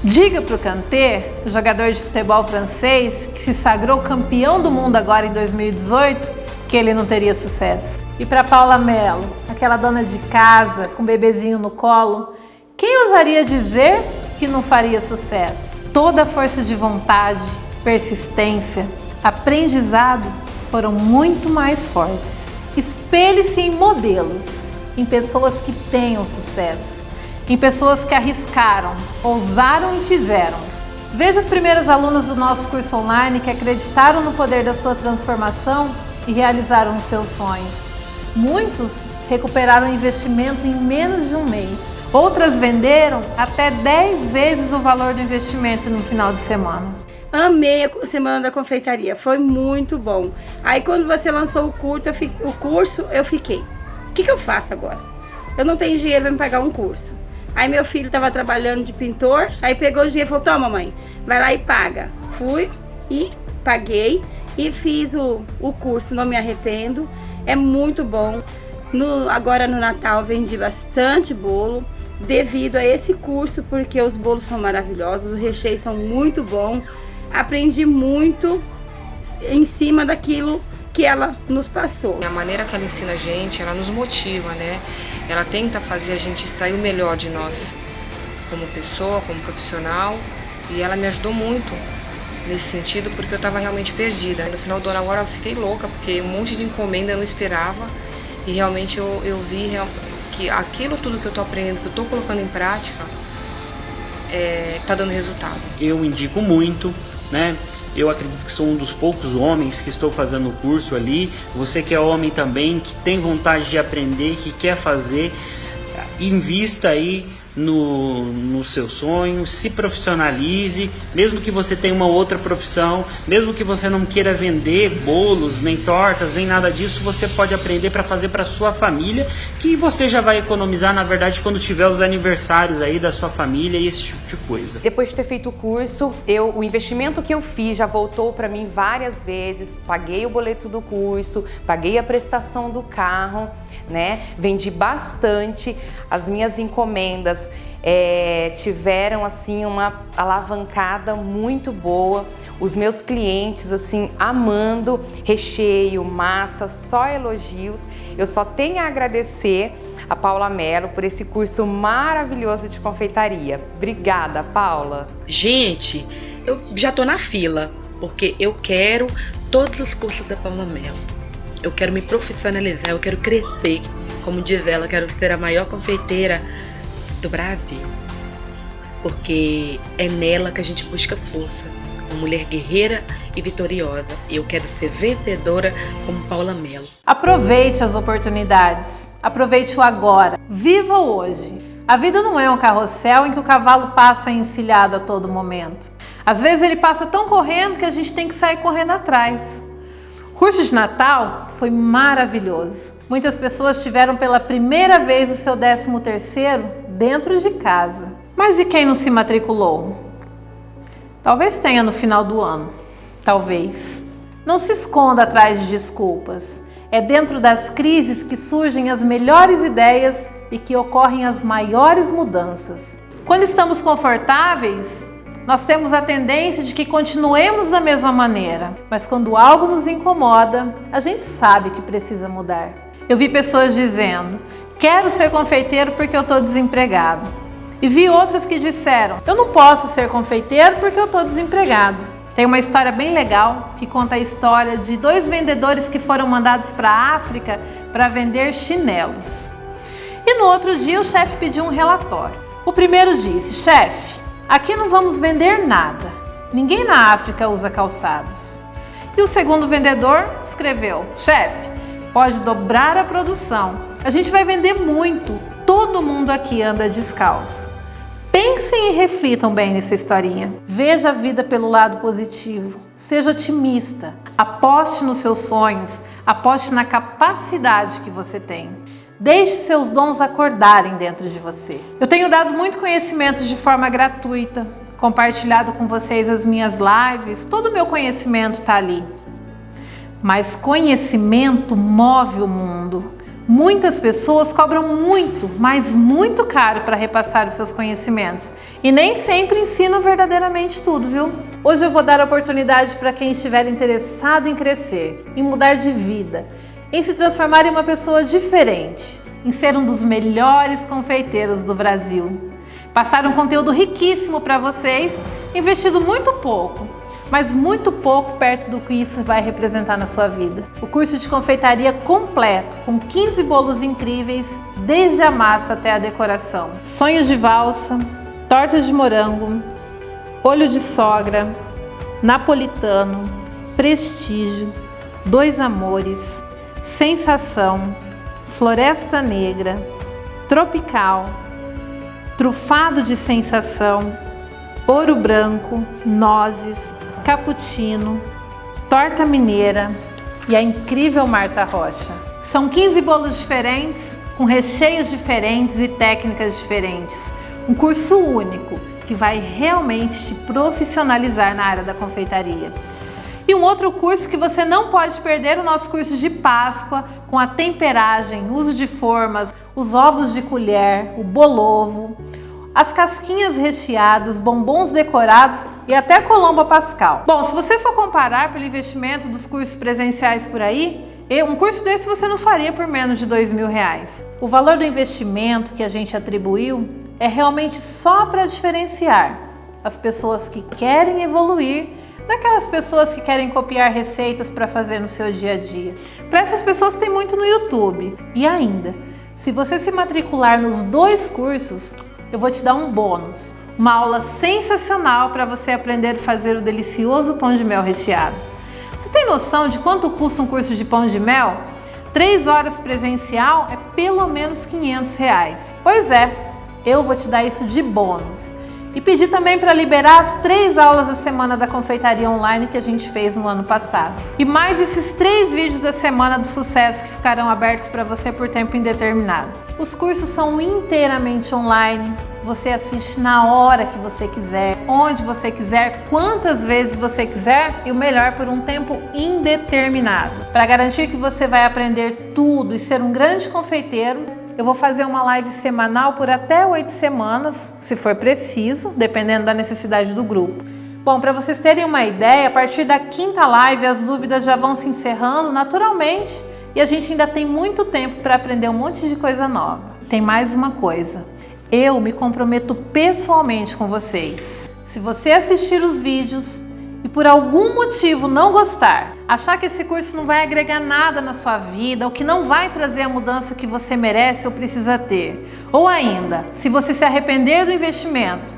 Diga para o Kanté, o jogador de futebol francês, que se sagrou campeão do mundo agora em 2018, que ele não teria sucesso. E para Paula Mello, aquela dona de casa com um bebezinho no colo, quem ousaria dizer que não faria sucesso? Toda a força de vontade, persistência, aprendizado foram muito mais fortes. Espelhe-se em modelos, em pessoas que tenham sucesso, em pessoas que arriscaram, ousaram e fizeram. Veja as primeiras alunas do nosso curso online que acreditaram no poder da sua transformação e realizaram os seus sonhos. Muitos recuperaram o investimento em menos de um mês. Outras venderam até 10 vezes o valor do investimento no final de semana.
Amei a Semana da Confeitaria, foi muito bom. Aí quando você lançou o curso, eu fiquei, o que eu faço agora? Eu não tenho dinheiro para me pagar um curso. Aí meu filho estava trabalhando de pintor, aí pegou o dinheiro e falou, toma mãe, vai lá e paga. Fui e paguei e fiz o curso, não me arrependo. É muito bom. Agora no Natal vendi bastante bolo devido a esse curso, porque os bolos são maravilhosos, os recheios são muito bons. Aprendi muito em cima daquilo que ela nos passou.
A maneira que ela ensina a gente, ela nos motiva, né? Ela tenta fazer a gente extrair o melhor de nós, como pessoa, como profissional, e ela me ajudou muito nesse sentido, porque eu estava realmente perdida. No final do ano agora eu fiquei louca, porque um monte de encomenda eu não esperava, e realmente eu vi que aquilo tudo que eu estou aprendendo, que eu estou colocando em prática, está dando resultado.
Eu indico muito, né? Eu acredito que sou um dos poucos homens que estou fazendo o curso ali. Você que é homem também, que tem vontade de aprender, que quer fazer, invista aí no seu sonho, se profissionalize, mesmo que você tenha uma outra profissão, mesmo que você não queira vender bolos, nem tortas, nem nada disso, você pode aprender para fazer para sua família, que você já vai economizar, na verdade, quando tiver os aniversários aí da sua família e esse tipo de coisa.
Depois de ter feito o curso, o investimento que eu fiz já voltou para mim várias vezes, paguei o boleto do curso, paguei a prestação do carro, né? Vendi bastante, as minhas encomendas tiveram assim uma alavancada muito boa, os meus clientes assim amando, recheio, massa, só elogios. Eu só tenho a agradecer a Paula Mello por esse curso maravilhoso de confeitaria. Obrigada, Paula.
Gente, eu já tô na fila, porque eu quero todos os cursos da Paula Mello. Eu quero me profissionalizar, eu quero crescer. Como diz ela, quero ser a maior confeiteira do Brasil, porque é nela que a gente busca força, uma mulher guerreira e vitoriosa. Eu quero ser vencedora como Paula Mello.
Aproveite as oportunidades, aproveite o agora, viva o hoje. A vida não é um carrossel em que o cavalo passa encilhado a todo momento. Às vezes ele passa tão correndo que a gente tem que sair correndo atrás. O curso de Natal foi maravilhoso. Muitas pessoas tiveram pela primeira vez o seu 13º dentro de casa. Mas e quem não se matriculou? Talvez tenha no final do ano. Talvez. Não se esconda atrás de desculpas. É dentro das crises que surgem as melhores ideias e que ocorrem as maiores mudanças. Quando estamos confortáveis, nós temos a tendência de que continuemos da mesma maneira. Mas quando algo nos incomoda, a gente sabe que precisa mudar. Eu vi pessoas dizendo, quero ser confeiteiro porque eu estou desempregado. E vi outras que disseram, eu não posso ser confeiteiro porque eu estou desempregado. Tem uma história bem legal que conta a história de 2 vendedores que foram mandados para a África para vender chinelos. E no outro dia o chefe pediu um relatório. O primeiro disse, chefe, aqui não vamos vender nada. Ninguém na África usa calçados. E o segundo vendedor escreveu, chefe, pode dobrar a produção. A gente vai vender muito. Todo mundo aqui anda descalço. Pensem e reflitam bem nessa historinha. Veja a vida pelo lado positivo. Seja otimista. Aposte nos seus sonhos. Aposte na capacidade que você tem. Deixe seus dons acordarem dentro de você. Eu tenho dado muito conhecimento de forma gratuita, compartilhado com vocês as minhas lives. Todo o meu conhecimento está ali. Mas conhecimento move o mundo. Muitas pessoas cobram muito, mas muito caro para repassar os seus conhecimentos. E nem sempre ensinam verdadeiramente tudo, viu? Hoje eu vou dar oportunidade para quem estiver interessado em crescer, em mudar de vida, em se transformar em uma pessoa diferente, em ser um dos melhores confeiteiros do Brasil. Passar um conteúdo riquíssimo para vocês, investido muito pouco, mas muito pouco perto do que isso vai representar na sua vida. O curso de confeitaria completo, com 15 bolos incríveis, desde a massa até a decoração. Sonhos de valsa, tortas de morango, olho de sogra, napolitano, prestígio, 2 amores, sensação, floresta negra, tropical, trufado de sensação, ouro branco, nozes, cappuccino, torta mineira e a incrível Marta Rocha. São 15 bolos diferentes, com recheios diferentes e técnicas diferentes. Um curso único que vai realmente te profissionalizar na área da confeitaria. E um outro curso que você não pode perder, o nosso curso de Páscoa, com a temperagem, uso de formas, os ovos de colher, o bolovo, as casquinhas recheadas, bombons decorados e até colomba pascal. Bom, se você for comparar pelo investimento dos cursos presenciais por aí, um curso desse você não faria por menos de R$2.000. O valor do investimento que a gente atribuiu é realmente só para diferenciar as pessoas que querem evoluir daquelas pessoas que querem copiar receitas para fazer no seu dia a dia. Para essas pessoas tem muito no YouTube. E ainda, se você se matricular nos 2 cursos, eu vou te dar um bônus, uma aula sensacional para você aprender a fazer o delicioso pão de mel recheado. Você tem noção de quanto custa um curso de pão de mel? 3 horas presencial é pelo menos R$500. Pois é, eu vou te dar isso de bônus. E pedir também para liberar as 3 aulas da semana da confeitaria online que a gente fez no ano passado. E mais esses 3 vídeos da semana do sucesso que ficarão abertos para você por tempo indeterminado. Os cursos são inteiramente online, você assiste na hora que você quiser, onde você quiser, quantas vezes você quiser e o melhor, por um tempo indeterminado. Para garantir que você vai aprender tudo e ser um grande confeiteiro, eu vou fazer uma live semanal por até 8 semanas, se for preciso, dependendo da necessidade do grupo. Bom, para vocês terem uma ideia, a partir da 5ª live as dúvidas já vão se encerrando naturalmente e a gente ainda tem muito tempo para aprender um monte de coisa nova. Tem mais uma coisa, eu me comprometo pessoalmente com vocês. Se você assistir os vídeos e por algum motivo não gostar, achar que esse curso não vai agregar nada na sua vida, ou que não vai trazer a mudança que você merece ou precisa ter, ou ainda, se você se arrepender do investimento,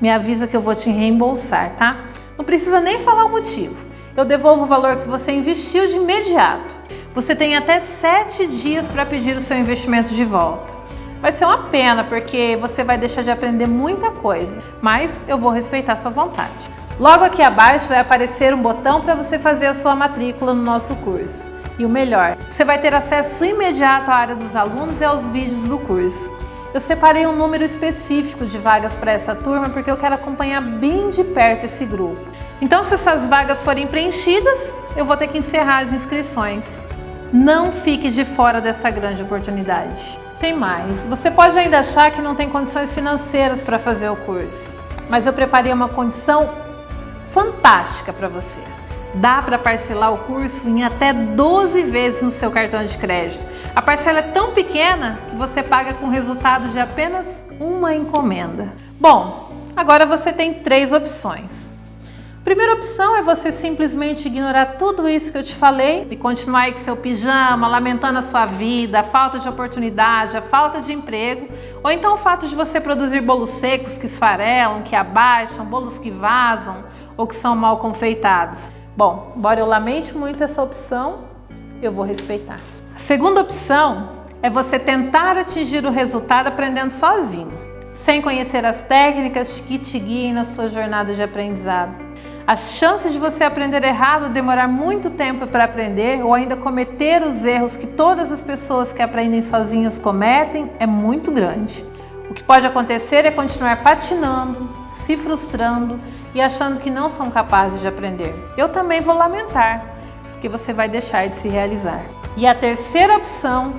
me avisa que eu vou te reembolsar, tá? Não precisa nem falar o motivo. Eu devolvo o valor que você investiu de imediato. Você tem até 7 dias para pedir o seu investimento de volta. Vai ser uma pena, porque você vai deixar de aprender muita coisa, mas eu vou respeitar sua vontade. Logo aqui abaixo vai aparecer um botão para você fazer a sua matrícula no nosso curso. E o melhor, você vai ter acesso imediato à área dos alunos e aos vídeos do curso. Eu separei um número específico de vagas para essa turma porque eu quero acompanhar bem de perto esse grupo. Então, se essas vagas forem preenchidas, eu vou ter que encerrar as inscrições. Não fique de fora dessa grande oportunidade. Tem mais, você pode ainda achar que não tem condições financeiras para fazer o curso, mas eu preparei uma condição fantástica para você. Dá para parcelar o curso em até 12 vezes no seu cartão de crédito. A parcela é tão pequena que você paga com o resultado de apenas uma encomenda. Bom, agora você tem 3 opções. A primeira opção é você simplesmente ignorar tudo isso que eu te falei e continuar aí com seu pijama, lamentando a sua vida, a falta de oportunidade, a falta de emprego, ou então o fato de você produzir bolos secos que esfarelam, que abaixam, bolos que vazam ou que são mal confeitados. Bom, embora eu lamente muito essa opção, eu vou respeitar. A segunda opção é você tentar atingir o resultado aprendendo sozinho, sem conhecer as técnicas que te guiem na sua jornada de aprendizado. As chances de você aprender errado, demorar muito tempo para aprender ou ainda cometer os erros que todas as pessoas que aprendem sozinhas cometem é muito grande. O que pode acontecer é continuar patinando, se frustrando e achando que não são capazes de aprender. Eu também vou lamentar, porque você vai deixar de se realizar. E a terceira opção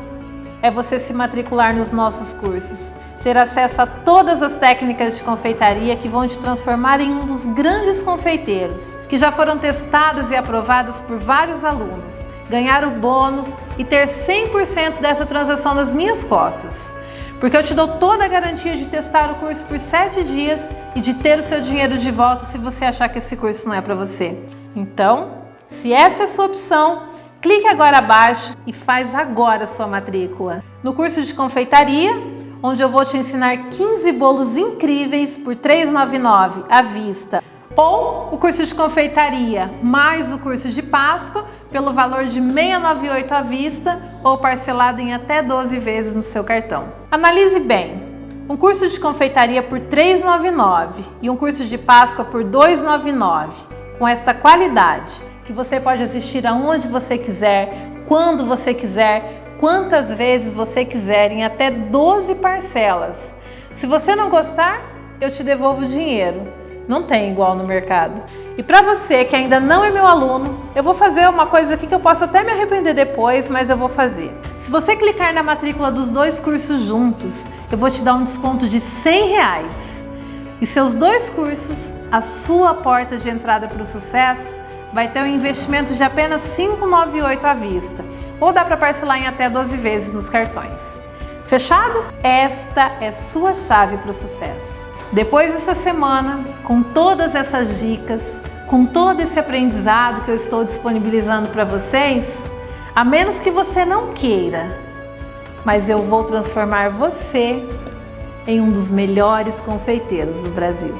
é você se matricular nos nossos cursos, ter acesso a todas as técnicas de confeitaria que vão te transformar em um dos grandes confeiteiros, que já foram testadas e aprovadas por vários alunos, ganhar o bônus e ter 100% dessa transação nas minhas costas. Porque eu te dou toda a garantia de testar o curso por 7 dias e de ter o seu dinheiro de volta se você achar que esse curso não é para você. Então, se essa é a sua opção, clique agora abaixo e faz agora a sua matrícula. No curso de confeitaria, onde eu vou te ensinar 15 bolos incríveis por R$ 399 à vista. Ou o curso de confeitaria mais o curso de Páscoa pelo valor de R$ 698 à vista ou parcelado em até 12 vezes no seu cartão. Analise bem, um curso de confeitaria por R$ 399 e um curso de Páscoa por R$ 299, com esta qualidade que você pode assistir aonde você quiser, quando você quiser, quantas vezes você quiser, em até 12 parcelas. Se você não gostar, eu te devolvo o dinheiro. Não tem igual no mercado.
E para você que ainda não é meu aluno, eu vou fazer uma coisa aqui que eu posso até me arrepender depois, mas eu vou fazer. Se você clicar na matrícula dos 2 cursos juntos, eu vou te dar um desconto de R$100. E seus 2 cursos, a sua porta de entrada para o sucesso, vai ter um investimento de apenas R$598 à vista. Ou dá para parcelar em até 12 vezes nos cartões. Fechado? Esta é sua chave para o sucesso. Depois dessa semana, com todas essas dicas, com todo esse aprendizado que eu estou disponibilizando para vocês, a menos que você não queira, mas eu vou transformar você em um dos melhores confeiteiros do Brasil.